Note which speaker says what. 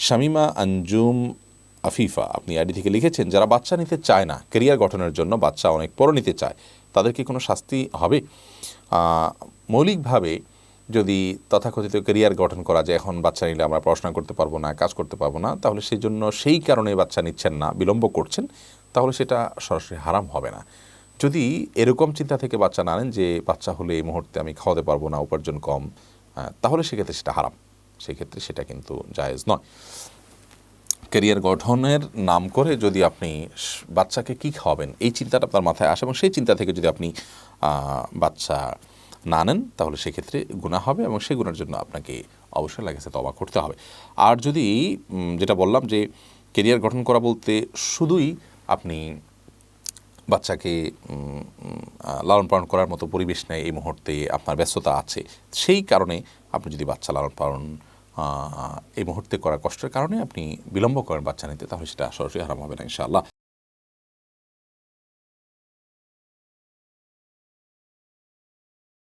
Speaker 1: শামিমা আঞ্জুম আফিফা আপনি আইডি থেকে লিখেছেন, যারা বাচ্চা নিতে চায় না, ক্যারিয়ার গঠনের জন্য বাচ্চা অনেক পরে নিতে চায়, তাদের কি কোনো শাস্তি হবে? মৌলিকভাবে যদি তথাকথিত ক্যারিয়ার গঠন করা যায়, এখন বাচ্চা নিলে আমরা পড়াশোনা করতে পারবো না, কাজ করতে পারবো না, তাহলে সেই জন্য সেই কারণে বাচ্চা নিচ্ছেন না, বিলম্ব করছেন, তাহলে সেটা সরাসরি হারাম হবে না। যদি এরকম চিন্তা থেকে বাচ্চা না নেন যে বাচ্চা হলে এই মুহূর্তে আমি খাওয়াতে পারবো না, উপার্জন কম, তাহলে সেক্ষেত্রে সেটা হারাম, সেক্ষেত্রে সেটা কিন্তু জায়েজ নয়। ক্যারিয়ার গঠনের নাম করে যদি আপনি বাচ্চাকে কী খাওয়াবেন এই চিন্তাটা আপনার মাথায় আসে এবং সেই চিন্তা থেকে যদি আপনি বাচ্চা না নেন, তাহলে সেক্ষেত্রে গুনাহ হবে এবং সেই গুনার জন্য আপনাকে অবশ্যই লাগেছে তওবা করতে হবে। আর যদি যেটা বললাম যে ক্যারিয়ার গঠন করা বলতে শুধুই আপনি বাচ্চাকে লালন পালন করার মতো পরিবেশ নেই, এই মুহূর্তে আপনার ব্যস্ততা আছে, সেই কারণে আপনি যদি বাচ্চা লালন পালন এই মুহূর্তে করা কষ্টের কারণে আপনি বিলম্ব করেন বাচ্চা নিতে, তাহলে সেটা সরাসরি হারাম হবে না ইনশাআল্লাহ।